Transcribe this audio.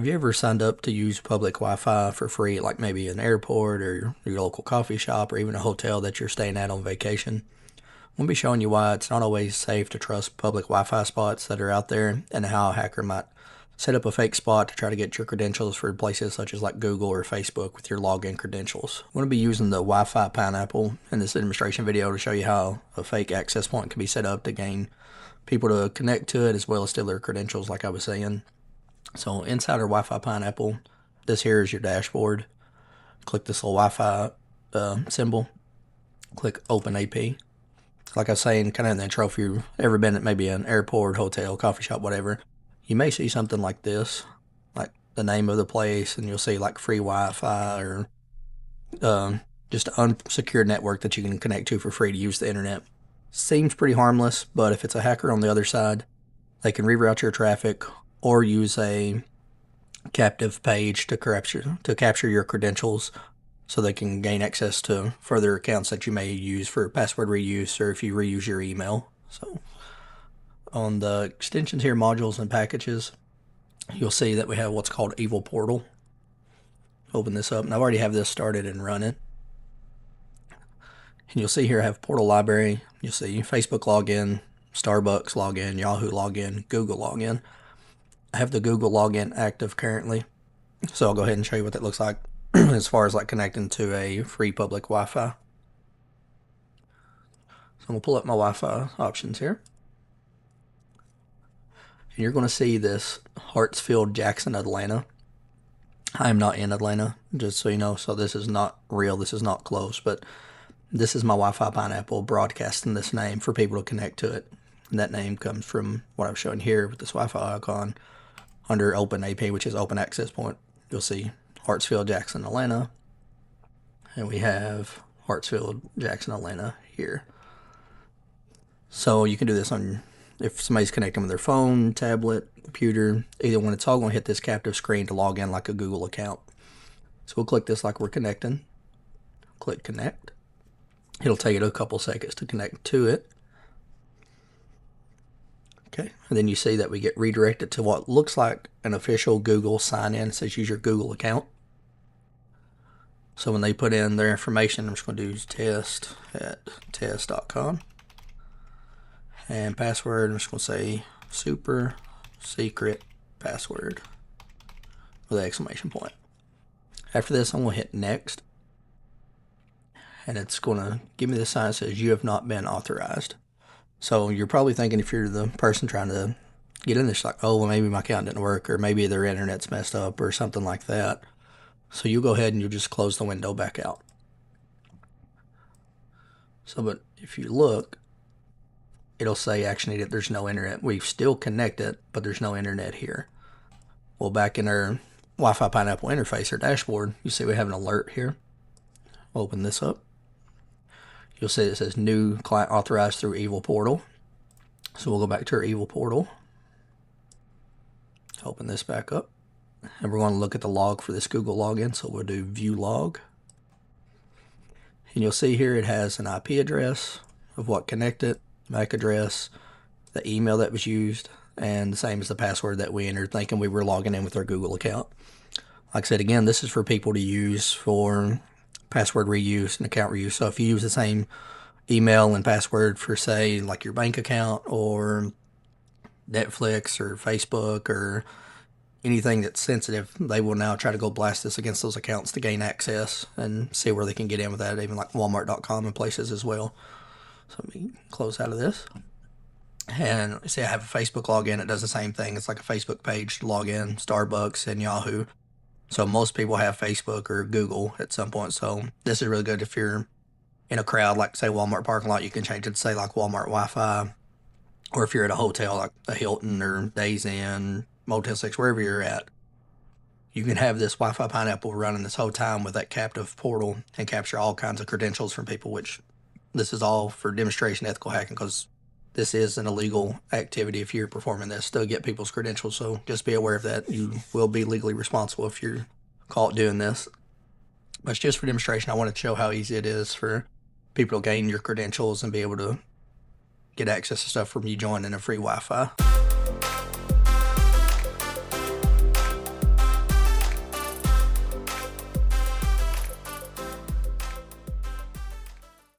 Have you ever signed up to use public Wi-Fi for free, like maybe an airport or your local coffee shop or even a hotel that you're staying at on vacation? We'll be showing you why it's not always safe to trust public Wi-Fi spots that are out there and how a hacker might set up a fake spot to try to get your credentials for places such as like Google or Facebook with your login credentials. We're going to be using the Wi-Fi Pineapple in this demonstration video to show you how a fake access point can be set up to gain people to connect to it as well as steal their credentials like I was saying. So inside our Wi-Fi Pineapple, this here is your dashboard. Click this little Wi-Fi symbol. Click Open AP. Like I was saying, kind of in the intro, if you've ever been at maybe an airport, hotel, coffee shop, whatever, you may see something like this, like the name of the place, and you'll see like free Wi-Fi or just an unsecured network that you can connect to for free to use the internet. Seems pretty harmless, but if it's a hacker on the other side, they can reroute your traffic or use a captive page to capture your credentials so they can gain access to further accounts that you may use for password reuse or if you reuse your email. So on the extensions here, modules and packages, you'll see that we have what's called Evil Portal. Open this up, and I already have this started and running. And you'll see here I have Portal Library. You'll see Facebook login, Starbucks login, Yahoo login, Google login. I have the Google login active currently, so I'll go ahead and show you what that looks like as far as like connecting to a free public Wi-Fi. So I'm going to pull up my Wi-Fi options here. And you're going to see this Hartsfield, Jackson, Atlanta. I am not in Atlanta, just so you know, so this is not real, this is not close, but this is my Wi-Fi Pineapple broadcasting this name for people to connect to it. And that name comes from what I'm showing here with this Wi-Fi icon. Under Open AP, which is Open Access Point, you'll see Hartsfield, Jackson, Atlanta. And we have Hartsfield, Jackson, Atlanta here. So you can do this on, if somebody's connecting with their phone, tablet, computer, either one, it's all going to hit this captive screen to log in like a Google account. So we'll click this like we're connecting. Click Connect. It'll take it a couple seconds to connect to it. Okay, and then you see that we get redirected to what looks like an official Google sign-in. It says use your Google account. So when they put in their information, I'm just going to do test@test.com. And password, I'm just going to say super secret password with an exclamation point. After this, I'm going to hit next. And it's going to give me the sign that says you have not been authorized. So you're probably thinking, if you're the person trying to get in this, like, oh, well, maybe my account didn't work, or maybe their internet's messed up or something like that. So you'll go ahead and you'll just close the window back out. So, but if you look, it'll say action needed, there's no internet. We've still connected, but there's no internet here. Well, back in our Wi-Fi Pineapple interface or dashboard, you see we have an alert here. Open this up. You'll see it says new client authorized through Evil Portal. So we'll go back to our Evil Portal. Open this back up. And we're going to look at the log for this Google login. So we'll do view log. And you'll see here it has an IP address of what connected, MAC address, the email that was used, and the same as the password that we entered thinking we were logging in with our Google account. Like I said, again, this is for people to use for password reuse and account reuse. So if you use the same email and password for, say, like your bank account or Netflix or Facebook or anything that's sensitive, they will now try to go blast this against those accounts to gain access and see where they can get in with that, even like Walmart.com and places as well. So let me close out of this. And see, I have a Facebook login. It does the same thing. It's like a Facebook page to log in, Starbucks and Yahoo. So most people have Facebook or Google at some point. So this is really good if you're in a crowd, like say Walmart parking lot, you can change it to say like Walmart Wi-Fi. Or if you're at a hotel like a Hilton or Days Inn, Motel 6, wherever you're at, you can have this Wi-Fi Pineapple running this whole time with that captive portal and capture all kinds of credentials from people, which this is all for demonstration ethical hacking, because this is an illegal activity if you're performing this to get people's credentials. So just be aware of that. You will be legally responsible if you're caught doing this. But it's just for demonstration. I wanted to show how easy it is for people to gain your credentials and be able to get access to stuff from you joining a free Wi-Fi.